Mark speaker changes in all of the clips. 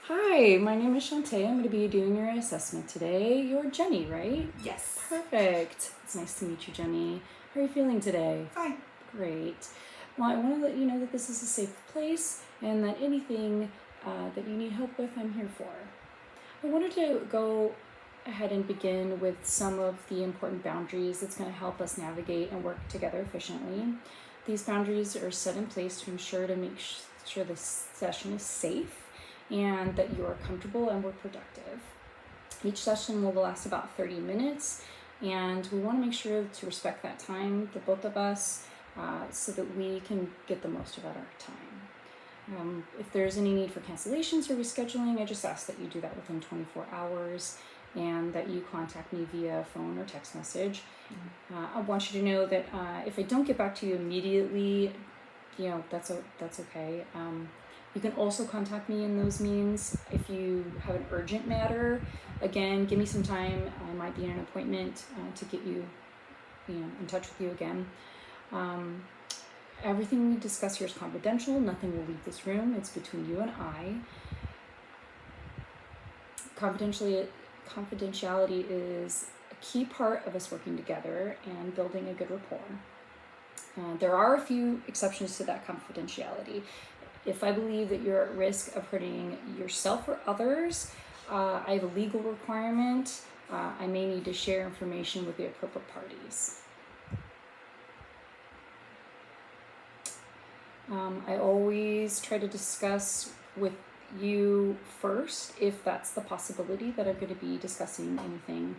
Speaker 1: Hi, my name is Chaunte. I'm going to be doing your assessment today. You're Jenny, right?
Speaker 2: Yes.
Speaker 1: Perfect. It's nice to meet you, Jenny. How are you feeling today?
Speaker 2: Fine.
Speaker 1: Great. Well, I want to let you know that this is a safe place and that anything that you need help with, I'm here for. I wanted to go ahead and begin with some of the important boundaries that's going to help us navigate and work together efficiently. These boundaries are set in place to ensure to make sure the session is safe and that you are comfortable and we're productive. Each session will last about 30 minutes, and we want to make sure to respect that time, the both of us, so that we can get the most about our time. If there's any need for cancellations or rescheduling, I just ask that you do that within 24 hours and that you contact me via phone or text message. I want you to know that if I don't get back to you immediately, that's okay. You can also contact me in those means if you have an urgent matter. Again, give me some time. I might be in an appointment to get you, in touch with you again. Everything we discuss here is confidential. Nothing will leave this room. It's between you and I. Confidentiality is a key part of us working together and building a good rapport. There are a few exceptions to that confidentiality. If I believe that you're at risk of hurting yourself or others, I have a legal requirement. I may need to share information with the appropriate parties. I always try to discuss with you first if that's the possibility that I'm going to be discussing anything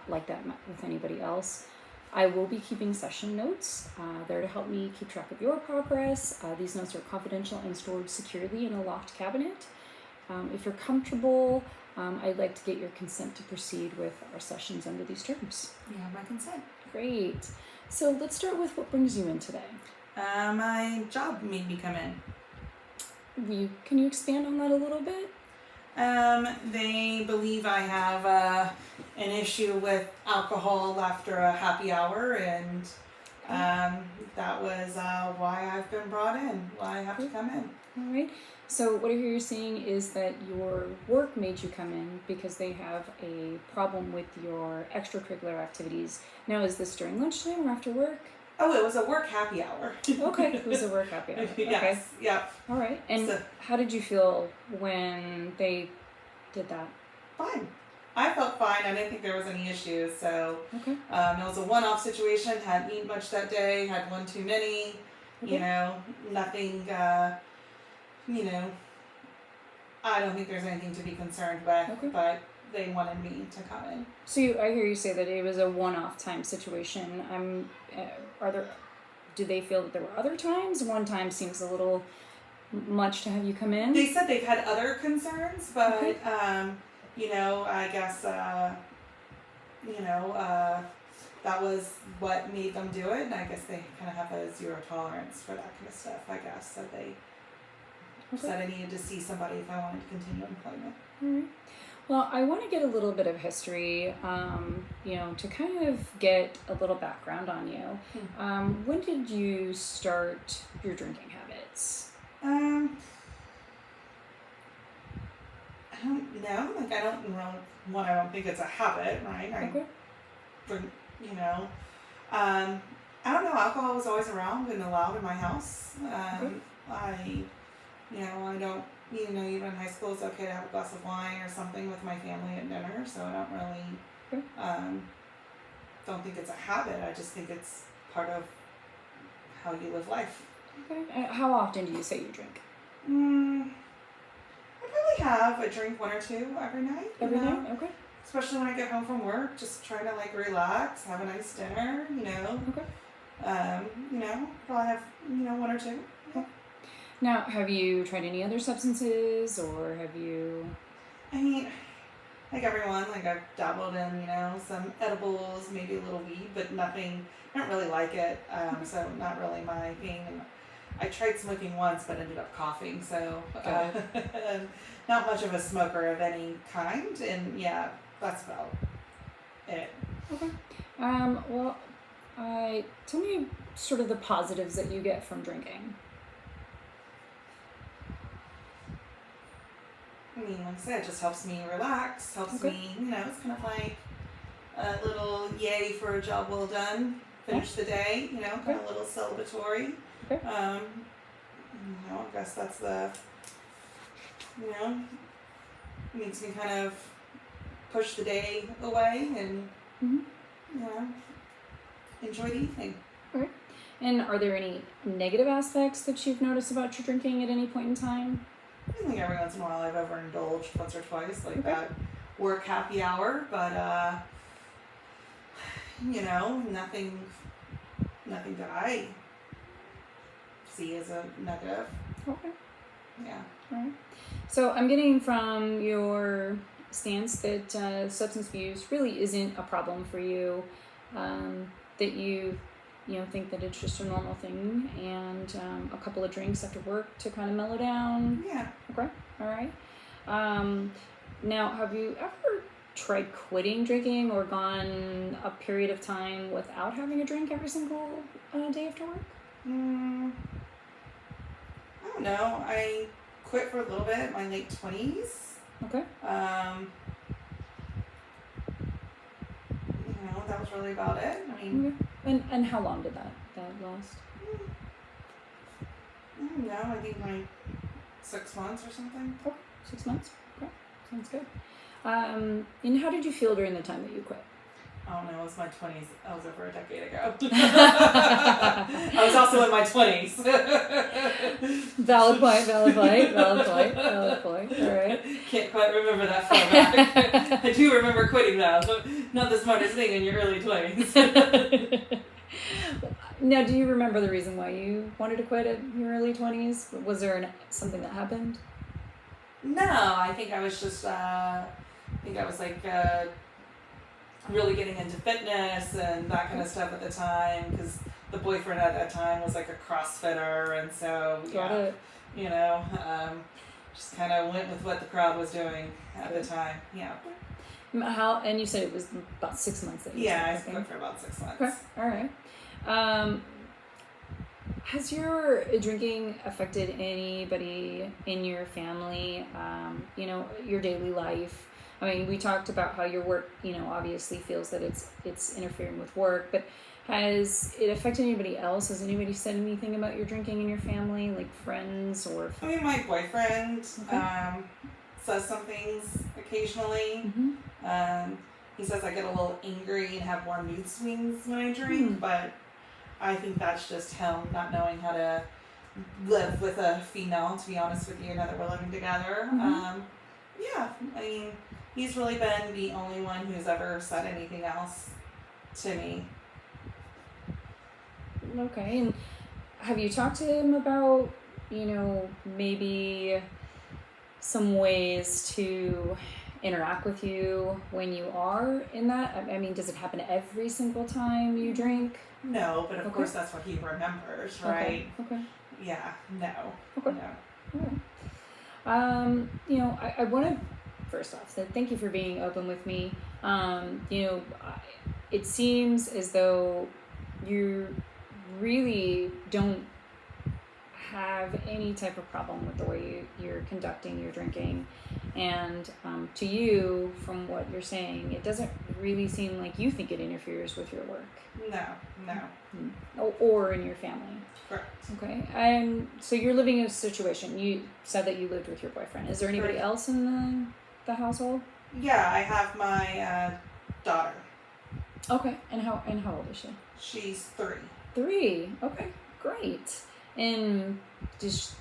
Speaker 1: like that with anybody else. I will be keeping session notes. They're to help me keep track of your progress. These notes are confidential and stored securely in a locked cabinet. If you're comfortable, I'd like to get your consent to proceed with our sessions under these terms.
Speaker 2: You have my consent.
Speaker 1: Great. So let's start with what brings you in today.
Speaker 2: My job made me come in.
Speaker 1: Can you expand on that a little bit?
Speaker 2: They believe I have an issue with alcohol after a happy hour, and that was why I've been brought in, why I have to come in.
Speaker 1: All right. So what I hear you saying is that your work made you come in because they have a problem with your extracurricular activities. Now, is this during lunchtime or after work?
Speaker 2: Oh, it was a work happy hour.
Speaker 1: Okay, it was a work happy hour. Okay.
Speaker 2: Yes, yeah.
Speaker 1: All right. And how did you feel when they did that?
Speaker 2: Fine. I felt fine. I didn't think there was any issues. So
Speaker 1: okay.
Speaker 2: It was a one-off situation. Hadn't eaten much that day. Had one too many. Okay. Nothing. I don't think there's anything to be concerned with. Okay. But they wanted me to come in.
Speaker 1: So I hear you say that it was a one-off time situation. Do they feel that there were other times? One time seems a little much to have you come in.
Speaker 2: They said they've had other concerns, but
Speaker 1: okay.
Speaker 2: I guess that was what made them do it, and I guess they kind of have a zero tolerance for that kind of stuff. I guess so they said I needed to see somebody if I wanted to continue employment.
Speaker 1: Mm-hmm. Well, I want to get a little bit of history, to kind of get a little background on you. When did you start your drinking habits?
Speaker 2: I don't know. I don't think it's a habit, right?
Speaker 1: Okay.
Speaker 2: I don't know. Alcohol was always around and allowed in my house.
Speaker 1: Okay.
Speaker 2: I don't. Even in high school, it's okay to have a glass of wine or something with my family at dinner. So I don't really, don't think it's a habit. I just think it's part of how you live life.
Speaker 1: Okay. How often do you say you drink?
Speaker 2: I probably have a drink, one or two every night.
Speaker 1: Every night? Okay.
Speaker 2: Especially when I get home from work, just trying to relax, have a nice dinner,
Speaker 1: Okay.
Speaker 2: Probably have, one or two.
Speaker 1: Okay. Now, have you tried any other substances, or have you?
Speaker 2: Like everyone, I've dabbled in, some edibles, maybe a little weed, but nothing. I don't really like it, so not really my thing. And I tried smoking once, but ended up coughing, so not much of a smoker of any kind. And yeah, that's about it.
Speaker 1: Okay. Well, tell me sort of the positives that you get from drinking.
Speaker 2: I mean, like I said, it just helps me relax, helps me, it's kind of like a little yay for a job well done, finish the day, kind of a little celebratory.
Speaker 1: Okay.
Speaker 2: I guess that's makes me kind of push the day away and, enjoy the evening.
Speaker 1: All right. And are there any negative aspects that you've noticed about your drinking at any point in time?
Speaker 2: I think every once in a while I've overindulged once or twice, like that work happy hour, but, nothing that I see as a negative.
Speaker 1: Okay.
Speaker 2: Yeah.
Speaker 1: All right. So I'm getting from your stance that substance abuse really isn't a problem for you, that you think that it's just a normal thing, and a couple of drinks after work to kind of mellow down.
Speaker 2: Yeah.
Speaker 1: Okay. All right. Now, have you ever tried quitting drinking or gone a period of time without having a drink every single day after work?
Speaker 2: I don't know. I quit for a little bit in my late 20s.
Speaker 1: Okay.
Speaker 2: That was really about it. I mean,
Speaker 1: and how long did that last?
Speaker 2: I don't know. I think like 6 months or something.
Speaker 1: Oh, 6 months. Okay, sounds good. And how did you feel during the time that you quit?
Speaker 2: I don't know. It was my 20s. That was over a decade ago. I was also in my 20s.
Speaker 1: Valid point. All right.
Speaker 2: Can't quite remember that far back. I do remember quitting though. Not the smartest thing in your early 20s.
Speaker 1: Now, do you remember the reason why you wanted to quit in your early 20s? Was there something that happened?
Speaker 2: No, I think I was just, really getting into fitness and that kind of stuff at the time, because the boyfriend at that time was like a CrossFitter, and so just kind of went with what the crowd was doing at the time. Yeah.
Speaker 1: And you said it was about 6 months that you
Speaker 2: I smoked for about 6 months.
Speaker 1: Okay. All right. Has your drinking affected anybody in your family? Your daily life? I mean, we talked about how your work, obviously feels that it's interfering with work, but has it affected anybody else? Has anybody said anything about your drinking in your family, like friends or?
Speaker 2: I mean, my boyfriend says some things occasionally.
Speaker 1: Mm-hmm.
Speaker 2: He says I get a little angry and have more mood swings when I drink, but I think that's just him not knowing how to live with a female, to be honest with you, now that we're living together. I mean, he's really been the only one who's ever said anything else to me.
Speaker 1: Okay, and have you talked to him about, maybe some ways to interact with you when you are in that? I mean, does it happen every single time you drink?
Speaker 2: No, but of course that's what he remembers, right?
Speaker 1: Okay.
Speaker 2: Yeah, no.
Speaker 1: Okay.
Speaker 2: No.
Speaker 1: All right. I want to first off say thank you for being open with me. It seems as though you really don't have any type of problem with the way you're conducting your drinking, and to you, from what you're saying, it doesn't really seem like you think it interferes with your work.
Speaker 2: No.
Speaker 1: Or in your family.
Speaker 2: Correct.
Speaker 1: Okay, and so you're living in a situation. You said that you lived with your boyfriend. Is there anybody else in the household?
Speaker 2: Yeah, I have my daughter.
Speaker 1: Okay, and how old is she?
Speaker 2: She's 3.
Speaker 1: 3. Okay, great. And does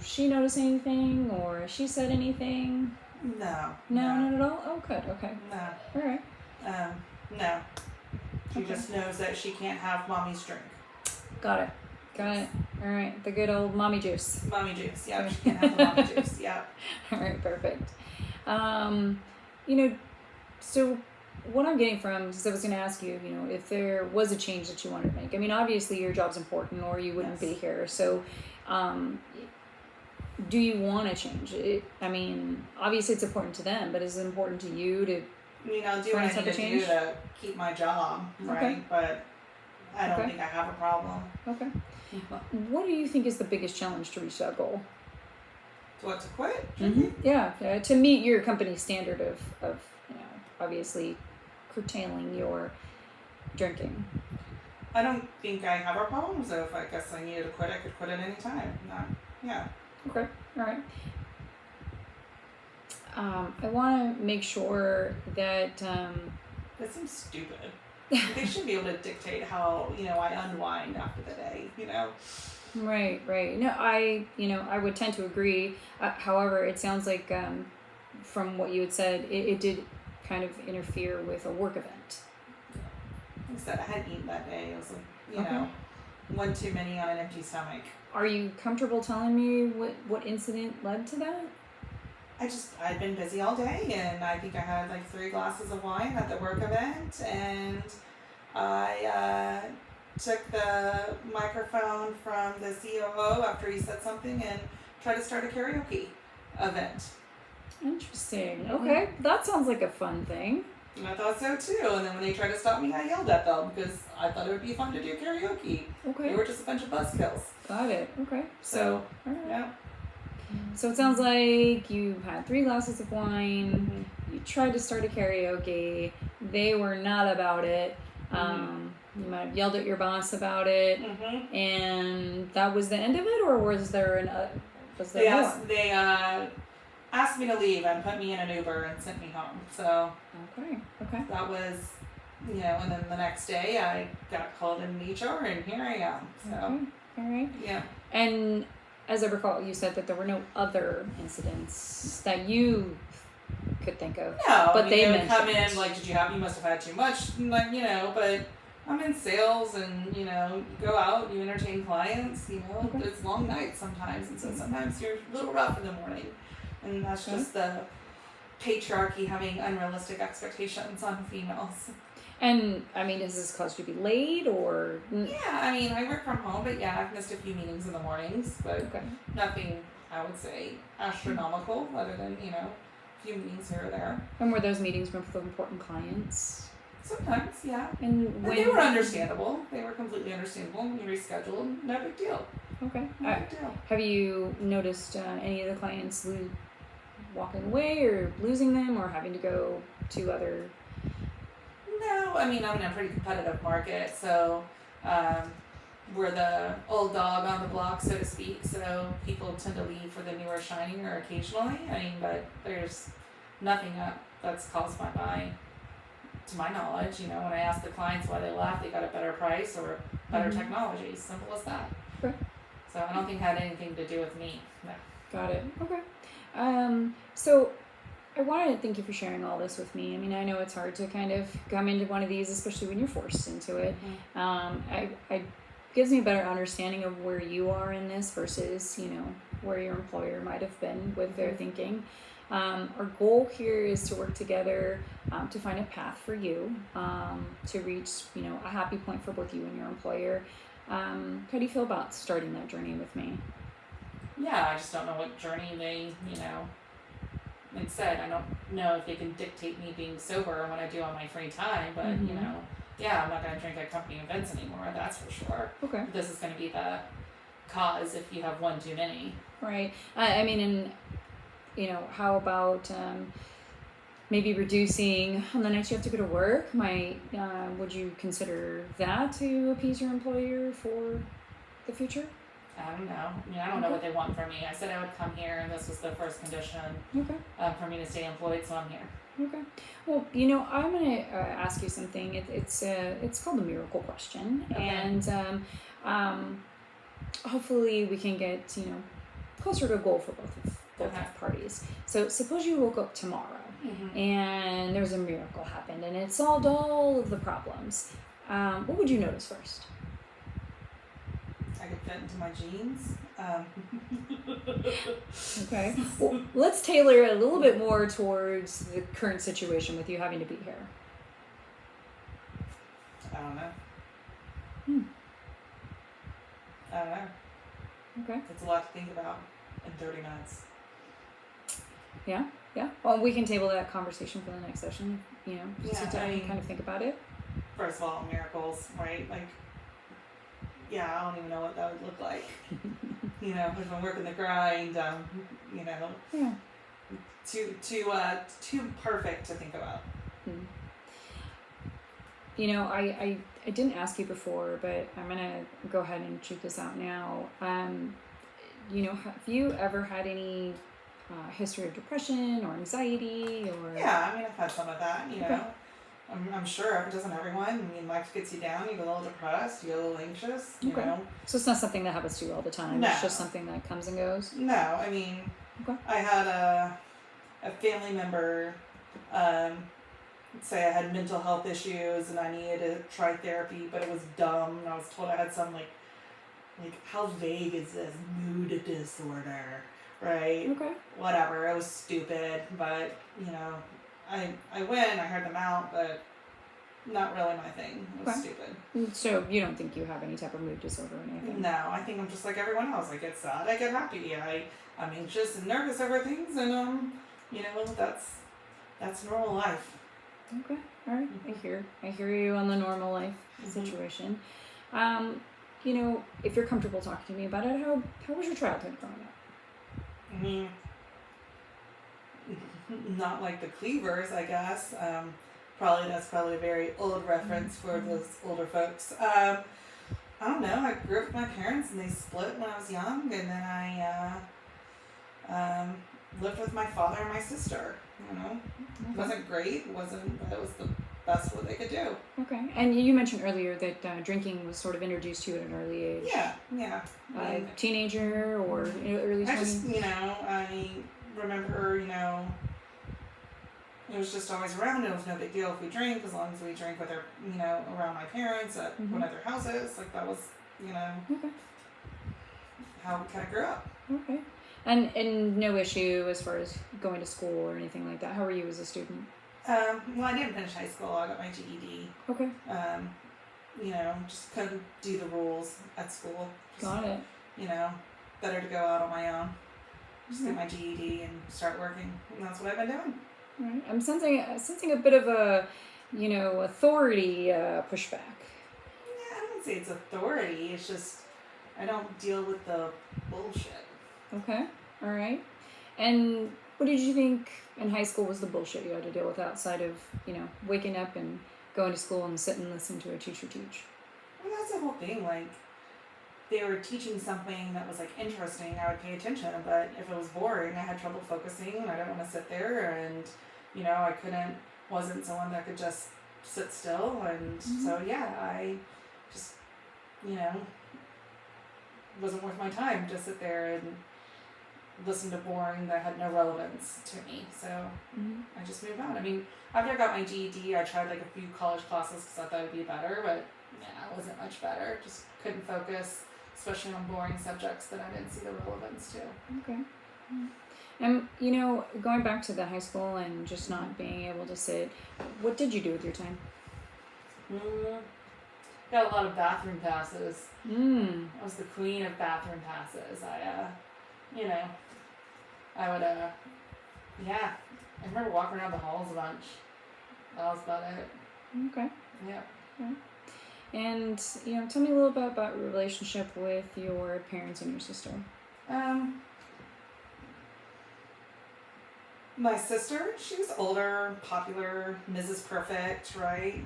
Speaker 1: she notice anything, or has she said anything?
Speaker 2: No,
Speaker 1: not at all. Oh, good. Okay.
Speaker 2: No.
Speaker 1: All right.
Speaker 2: No. She just knows that she can't have mommy's drink.
Speaker 1: Got it. All right. The good old mommy juice.
Speaker 2: Mommy juice. Yeah, she can't have the mommy juice. Yeah.
Speaker 1: All right. Perfect. So what I'm getting from is I was going to ask you, if there was a change that you wanted to make. I mean, obviously your job's important, or you wouldn't be here. So, do you want to change it? I mean, obviously it's important to them, but is it important to you to?
Speaker 2: I mean, I'll do what I need to do to keep my job, right?
Speaker 1: Okay.
Speaker 2: But I don't think I have a problem.
Speaker 1: Okay. What do you think is the biggest challenge to reach that goal?
Speaker 2: To quit?
Speaker 1: Yeah, to meet your company's standard of obviously curtailing your drinking.
Speaker 2: I don't think I have a problem, so if I guess I needed to quit, I could quit at any time.
Speaker 1: Okay, all right. I want to make sure that...
Speaker 2: That seems stupid. They should be able to dictate how, I unwind after the day,
Speaker 1: Right. No, I would tend to agree. However, it sounds like from what you had said, it did kind of interfere with a work event.
Speaker 2: Like I said, I hadn't eaten that day. It was, one too many on an empty stomach.
Speaker 1: Are you comfortable telling me what incident led to that?
Speaker 2: I'd been busy all day, and I think I had like 3 glasses of wine at the work event, and I took the microphone from the COO after he said something and tried to start a karaoke event.
Speaker 1: Interesting. Okay, that sounds like a fun thing.
Speaker 2: And I thought so too, and then when they tried to stop me, I yelled at them because I thought it would be fun to do karaoke.
Speaker 1: Okay.
Speaker 2: They were just a bunch of buzzkills.
Speaker 1: Got it. Okay. So
Speaker 2: yeah.
Speaker 1: So it sounds like you had 3 glasses of wine, you tried to start a karaoke, they were not about it, you might have yelled at your boss about it, and that was the end of it, or was there more?
Speaker 2: They asked me to leave and put me in an Uber and sent me home, so
Speaker 1: okay.
Speaker 2: that was, and then the next day I got called in HR and here I am, so.
Speaker 1: Okay. All right.
Speaker 2: Yeah.
Speaker 1: And as I recall, you said that there were no other incidents that you could think of.
Speaker 2: No,
Speaker 1: but they
Speaker 2: would come in like, you must have had too much, like, but I'm in sales and, you go out, you entertain clients, it's long nights sometimes, and so sometimes you're a little rough in the morning, and that's just the patriarchy having unrealistic expectations on females.
Speaker 1: And, has this caused you to be late, or?
Speaker 2: Yeah, I work from home, but yeah, I've missed a few meetings in the mornings, but nothing, I would say, astronomical, other than, a few meetings here or there.
Speaker 1: And were those meetings with important clients?
Speaker 2: Sometimes, yeah.
Speaker 1: And
Speaker 2: they were understandable. They were completely understandable. We rescheduled. No big deal.
Speaker 1: Okay.
Speaker 2: No big deal.
Speaker 1: Have you noticed any of the clients walking away, or losing them, or having to go to other...
Speaker 2: No, I'm in a pretty competitive market, so we're the old dog on the block, so to speak, so people tend to leave for the newer, shinier occasionally, but there's nothing that's caused my buy, to my knowledge. When I ask the clients why they left, they got a better price or better technology, simple as that.
Speaker 1: Okay.
Speaker 2: So I don't think it had anything to do with me. No.
Speaker 1: Got it. Okay. So I wanted to thank you for sharing all this with me. I know it's hard to kind of come into one of these, especially when you're forced into it. It gives me a better understanding of where you are in this versus, where your employer might have been with their thinking. Our goal here is to work together to find a path for you to reach, a happy point for both you and your employer. How do you feel about starting that journey with me?
Speaker 2: Yeah, I just don't know what journey they, like I said, I don't know if they can dictate me being sober when I do on my free time, but, I'm not going to drink at company events anymore, that's for sure.
Speaker 1: Okay.
Speaker 2: This is going to be the cause if you have one too many.
Speaker 1: Right. And, how about maybe reducing on the nights you have to go to work? Would you consider that to appease your employer for the future?
Speaker 2: I don't know. I don't know what they want from me. I said I would come here, and this was the first condition for me to stay employed, so I'm here.
Speaker 1: Okay. Well, I'm going to ask you something. It's called the miracle question, and hopefully we can get closer to a goal for both parties. So suppose you woke up tomorrow, and there's a miracle happened, and it solved all of the problems. What would you notice first?
Speaker 2: I could fit into my jeans.
Speaker 1: Okay. Well, let's tailor it a little bit more towards the current situation with you having to be here.
Speaker 2: I don't know. I don't know.
Speaker 1: Okay.
Speaker 2: It's a lot to think about in 30 minutes.
Speaker 1: Yeah. Well, we can table that conversation for the next session. Sit down and kind of think about it.
Speaker 2: First of all, miracles, right? I don't even know what that would look like. Because I'm working the grind, you know.
Speaker 1: Yeah.
Speaker 2: Too perfect to think about.
Speaker 1: Hmm. You know, I didn't ask you before, but I'm gonna go ahead and shoot this out now. You know, have you ever had any history of depression or anxiety or?
Speaker 2: Yeah, I mean, I've had some of that, you
Speaker 1: Okay.
Speaker 2: know. I'm sure, doesn't everyone? I mean, life gets you down, you get a little depressed, you get a little anxious, you
Speaker 1: Okay.
Speaker 2: know.
Speaker 1: So it's not something that happens to you all the time.
Speaker 2: No.
Speaker 1: It's just something that comes and goes.
Speaker 2: No, I mean,
Speaker 1: Okay.
Speaker 2: I had a family member say I had mental health issues and I needed to try therapy, but it was dumb. And I was told I had some like how vague is this mood disorder, right?
Speaker 1: Okay.
Speaker 2: Whatever. It was stupid, but you know, I went, I heard them out, but not really my thing. It was stupid.
Speaker 1: So you don't think you have any type of mood disorder or anything?
Speaker 2: No, I think I'm just like everyone else. I get sad, I get happy, I'm anxious and nervous over things, and you know, that's normal life.
Speaker 1: Okay, all right. I hear you on the normal life situation. You know, if you're comfortable talking to me about it, how was your childhood growing up?
Speaker 2: I mean, not like the Cleavers, I guess. That's probably a very old reference for those older folks. I don't know. I grew up with my parents, and they split when I was young, and then I lived with my father and my sister. You know, it wasn't great, but it was the best what they could do.
Speaker 1: Okay, and you mentioned earlier that drinking was sort of introduced to you at an early age.
Speaker 2: Yeah.
Speaker 1: Teenager or early 20s?
Speaker 2: I just, I remember, it was just always around. It was no big deal if we drank, as long as we drank with our, around my parents at one of their houses. Like that was,
Speaker 1: Okay.
Speaker 2: how we kind of grew up.
Speaker 1: Okay. And no issue as far as going to school or anything like that. How were you as a student?
Speaker 2: Well, I didn't finish high school. I got my GED.
Speaker 1: Okay.
Speaker 2: Just couldn't do the rules at school.
Speaker 1: Got it.
Speaker 2: Better to go out on my own. Just get my GED and start working. And that's what I've been doing.
Speaker 1: Right. I'm sensing a bit of a, authority pushback.
Speaker 2: Yeah, I wouldn't say it's authority. It's just I don't deal with the bullshit.
Speaker 1: Okay. All right. And what did you think in high school was the bullshit you had to deal with outside of, waking up and going to school and sit and listen to a teacher teach?
Speaker 2: Well, that's the whole thing. Like, they were teaching something that was, like, interesting, I would pay attention. But if it was boring, I had trouble focusing. I didn't want to sit there. And, wasn't someone that could just sit still. And so, yeah, I just, wasn't worth my time to sit there and listen to boring that had no relevance to me. So I just moved on. I mean, after I got my GED, I tried like a few college classes because I thought it would be better, but it wasn't much better. Just couldn't focus, especially on boring subjects that I didn't see the relevance to.
Speaker 1: Okay. And, going back to the high school and just not being able to sit, what did you do with your time?
Speaker 2: Got a lot of bathroom passes.
Speaker 1: I
Speaker 2: was the queen of bathroom passes. I would, I remember walking around the halls a bunch. That was about it.
Speaker 1: Okay.
Speaker 2: Yeah.
Speaker 1: And, tell me a little bit about your relationship with your parents and your sister.
Speaker 2: My sister, she was older, popular, Mrs. Perfect, right?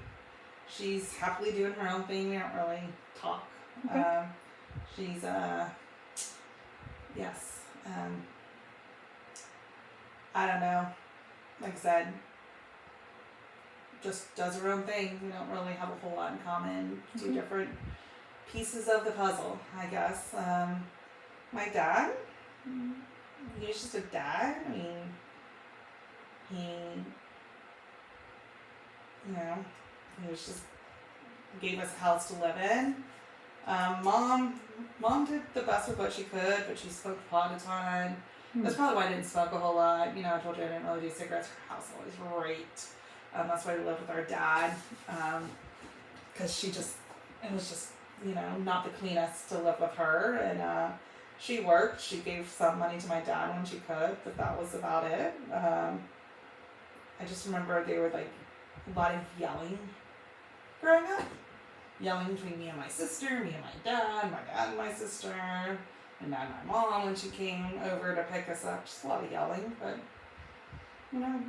Speaker 2: She's happily doing her own thing. We don't really talk.
Speaker 1: Okay.
Speaker 2: She's, yes. I don't know. Like I said, just does her own thing. We don't really have a whole lot in common. Two different pieces of the puzzle, I guess. My dad, he was just a dad. I mean, he was just gave us a house to live in. Mom did the best with what she could, but she smoked pot a ton. That's probably why I didn't smoke a whole lot. I told you I didn't really do cigarettes. Her house always raked. That's why we lived with our dad. Because it was just, not the cleanest to live with her. And she worked. She gave some money to my dad when she could, but that was about it. I just remember they were like a lot of yelling growing up. Yelling between me and my sister, me and my dad and my sister. and then my mom when she came over to pick us up. Just a lot of yelling, but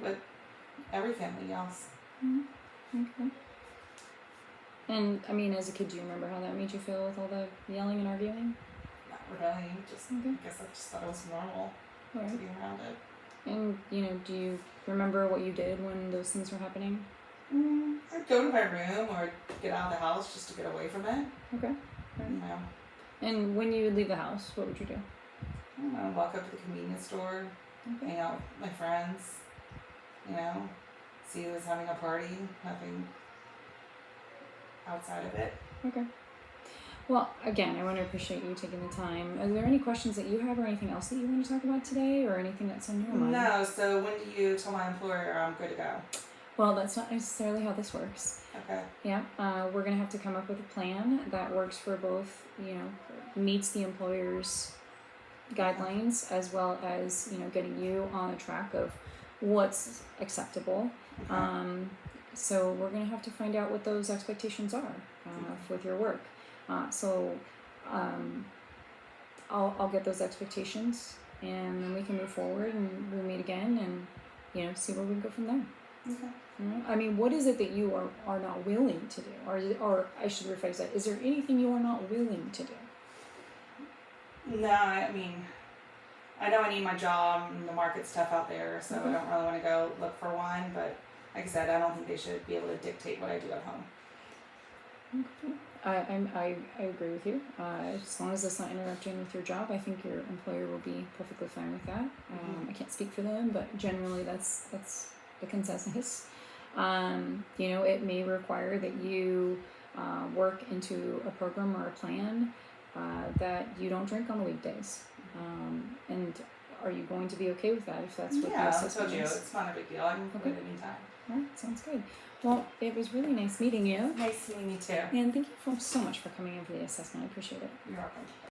Speaker 2: but every family yells.
Speaker 1: Okay. And I mean, as a kid, do you remember how that made you feel with all the yelling and arguing?
Speaker 2: Not really. Just
Speaker 1: Okay.
Speaker 2: I guess I just thought it was normal
Speaker 1: All
Speaker 2: to
Speaker 1: right.
Speaker 2: be around it.
Speaker 1: And do you remember what you did when those things were happening?
Speaker 2: I'd go to my room or get out of the house just to get away from it.
Speaker 1: Okay.
Speaker 2: You know,
Speaker 1: And when you would leave the house, what would you do?
Speaker 2: I don't know, walk up to the convenience store,
Speaker 1: Okay.
Speaker 2: hang out with my friends. See who's having a party. Nothing outside of it.
Speaker 1: Okay. Well, again, I want to appreciate you taking the time. Are there any questions that you have or anything else that you want to talk about today or anything that's on your mind?
Speaker 2: No, so when do you tell my employer I'm good to go?
Speaker 1: Well, that's not necessarily how this works.
Speaker 2: Okay.
Speaker 1: Yeah, we're going to have to come up with a plan that works for both, meets the employer's guidelines as well as, getting you on a track of what's acceptable.
Speaker 2: Okay.
Speaker 1: So we're going to have to find out what those expectations are with your work. I'll get those expectations and then we can move forward and we'll meet again and, see where we can go from there.
Speaker 2: Okay.
Speaker 1: I mean, what is it that you are not willing to do? Or I should rephrase that. Is there anything you are not willing to do?
Speaker 2: No, I mean, I know I need my job and the market's tough out there, so I don't really want to go look for one, but like I said, I don't think they should be able to dictate what I do at home.
Speaker 1: I agree with you. As long as it's not interrupting with your job, I think your employer will be perfectly fine with that. I can't speak for them, but generally that's the consensus. It may require that you work into a program or a plan that you don't drink on the weekdays. And are you going to be okay with that if that's what the
Speaker 2: I
Speaker 1: assessment
Speaker 2: told you,
Speaker 1: is?
Speaker 2: it's not a big deal. I can quit anytime.
Speaker 1: All right, sounds good. Well, it was really nice meeting you.
Speaker 2: Nice meeting you too.
Speaker 1: And thank you so much for coming in for the assessment. I appreciate it.
Speaker 2: You're welcome.